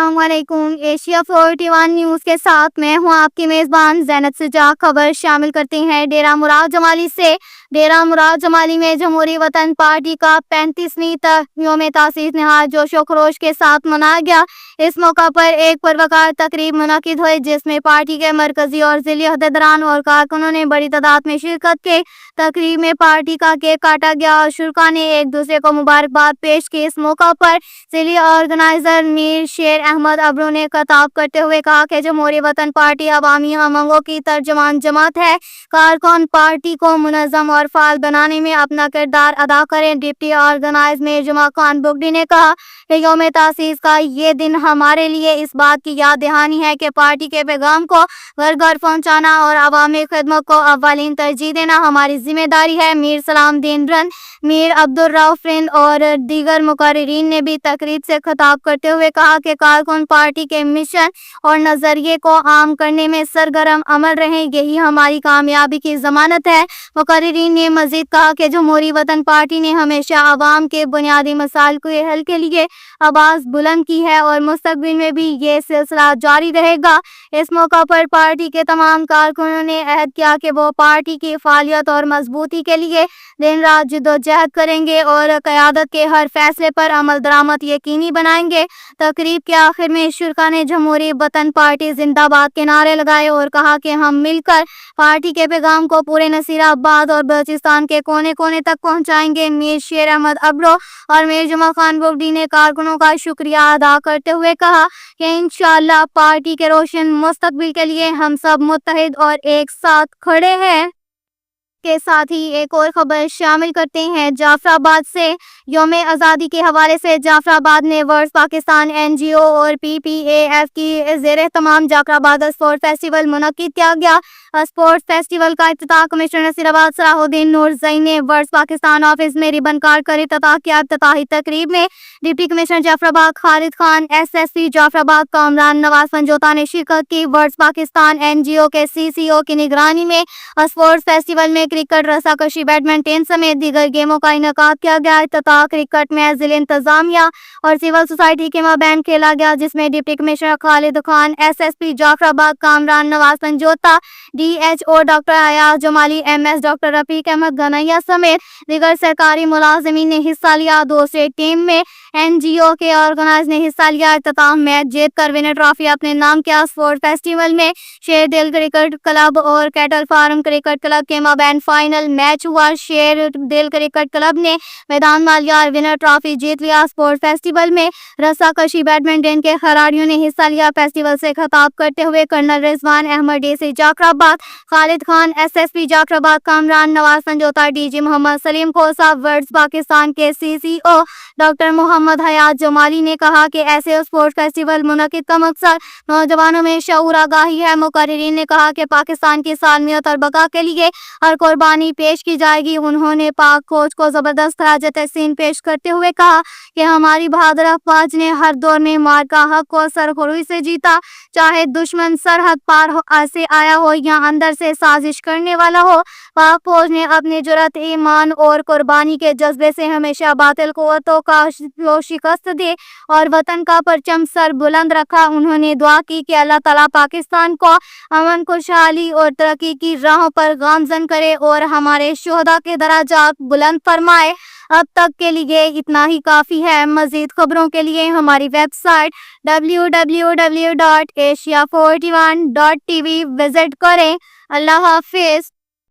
अस्सलाम वालेकुम। Asia 41 news के साथ मैं हूं आपकी मेज़बान ज़ैनब सिजा। खबर शामिल करते हैं डेरा मुराद जमाली से। डेरा मुराद जमाली में जमहूरी वतन पार्टी का 35वीं यौम तासीस नहायत जोशो खरोश के साथ मनाया गया। इस मौका पर एक पुरवकार तकरीब मुनक्किद हुई जिसमें पार्टी के मरकजी और ज़िली अहदेदारान और कारकुनों ने बड़ी तादाद में शिरकत की। तकरीब में पार्टी का केक काटा गया और शुरका ने एक दूसरे को मुबारकबाद पेश की। इस मौका पर ज़िली ऑर्गेनाइजर मीर शेर अहमद अब्रू ने खिताब करते हुए कहा कि जमहूरी वतन पार्टी अवामी उमंगों की तर्जमान जमात है। कारकुन पार्टी को मुनज़्ज़म और फाल बनाने में अपना किरदार अदा करें। डिप्टी ऑर्गेनाइजर मीर जुमा खान बुगडी ने कहा कि यौम तासीस का ये दिन हमारे लिए इस बात की याद दहानी है कि पार्टी के पैगाम को घर घर पहुँचाना और अवामी खिदमत को अव्वलीन तरजीह देना हमारी जिम्मेदारी है। मीर सलाम दीन रन, मीर अब्दुल रऊफ रिंद और दीगर मुकर्रिरीन ने भी तकरीब से खिताब करते हुए कहा कि कारकुन पार्टी के मिशन और नजरिए को आम करने में सरगर्म अमल रहे, यही हमारी कामयाबी की जमानत है। मुकर्रिरीन ने मजीद कहा कि जमहूरी वतन पार्टी ने हमेशा अवाम के बुनियादी मसाइल के हल के लिए आवाज बुलंद की है और मुस्तकबिल में भी ये सिलसिला जारी रहेगा। इस मौका पर पार्टी के तमाम कारकुनों ने अहद किया कि वो पार्टी की फालियत और मजबूती के लिए दिन रात जद्दोजहद करेंगे और क़यादत के हर फैसले पर अमल दरामद यकीनी बनाएंगे। तकरीब के आखिर में शुरका ने जमहूरी वतन पार्टी जिंदाबाद के नारे लगाए और कहा कि हम मिलकर पार्टी के पैगाम को पूरे नसीराबाद और बलूचिस्तान के कोने कोने तक पहुंचाएंगे। मीर शेर अहमद अब्रू और मीर जुमा खान बुगडी ने कारकुनों का शुक्रिया अदा करते हुए कहा कि इंशाअल्लाह पार्टी के रोशन मुस्तकबिल के लिए हम सब मुत्तहिद और एक साथ खड़े हैं। के साथ ही एक और खबर शामिल करते हैं जाफराबाद से। यौम आज़ादी के हवाले से जाफराबाद में वर्ल्ड पाकिस्तान एनजीओ और पीपीएएफ की ज़ेर तमाम जाफराबाद स्पोर्ट फेस्टिवल मुनक्किद किया गया। स्पोर्ट्स फेस्टिवल का इफ्तिताह कमिश्नर नसीराबाद सलाहुद्दीन नूरज़ई ने वर्ल्ड पाकिस्तान ऑफिस में रिबन काट कर इफ्तिताह किया। इफ्तिताही तकरीब में deputy commissioner Jafrabad Khalid Khan, SSP Jafarabad Kamran Nawaz Panjota ने शिरकत की। वर्ल्ड पाकिस्तान एनजीओ के सीसीओ की निगरानी में स्पोर्ट्स फेस्टिवल में क्रिकेट, रस्साकशी, बैडमिंटन समेत दीगर गेमों का इनेकाद किया गया। इफ्तिताह क्रिकेट मैच जिले इंतजामिया और सिविल सोसाइटी के माबैन खेला गया जिसमें deputy commissioner Khalid Khan, SSP Jafarabad Kamran Nawaz Panjota, DHO doctor Ayaz Jamali, MS doctor Rafiq Ahmed Ganaiya समेत दीगर सरकारी मुलाजिमीन ने हिस्सा लिया। दूसरी टीम में एनजीओ के ऑर्गेनाइज ने हिस्सा लिया। इख्तिताम मैच जीत कर विनर ट्रॉफी अपने नाम किया। स्पोर्ट फेस्टिवल में शेर दिल क्रिकेट क्लब और कैटल फार्म क्रिकेट क्लब के माबैन फाइनल मैच हुआ। शेर दिल क्रिकेट क्लब ने मैदान मालिया विनर ट्रॉफी जीत लिया। स्पोर्ट फेस्टिवल में रस्साकशी, बैडमिंटन के खिलाड़ियों ने हिस्सा लिया। फेस्टिवल से खिताब करते हुए colonel Rizwan Ahmed DC Jafarabad, Khalid Khan, SSP Jafarabad Kamran Nawaz Panjota, DG Mohammad Saleem Khosa, world Pakistan के सीसीओ डॉक्टर मोहम्मद हयात जमाली ने कहा कि ऐसे स्पोर्ट्स फेस्टिवल मुनक्किद का मकसद नौजवानों में शऊर आगाही है। मुकर्रिरीन ने कहा कि पाकिस्तान की सालमियत और बका के लिए हर कुर्बानी पेश की जाएगी। उन्होंने पाक फौज को जबरदस्त खराज तहसीन पेश करते हुए कहा कि हमारी बहादुर अफवाज ने हर दौर में मार्का हक को सरखुरी से जीता, चाहे दुश्मन सरहद पार से आया हो या अंदर से साजिश करने वाला हो। पाक फौज ने अपने जुर्रत, ईमान और कुर्बानी के जज्बे से हमेशा बातिल कुव्वतों का शिकस्त दे और वतन का परचम सर बुलंद रखा। उन्होंने दुआ की कि अल्लाह ताला पाकिस्तान को अमन, खुशहाली और तरक्की की राहों पर गामजन करे और हमारे शोहदा के दराजात बुलंद फरमाए। अब तक के लिए इतना ही काफ़ी है। मज़ीद खबरों के लिए हमारी वेबसाइट www.asia41.tv विजिट करें। अल्लाह हाफिज़।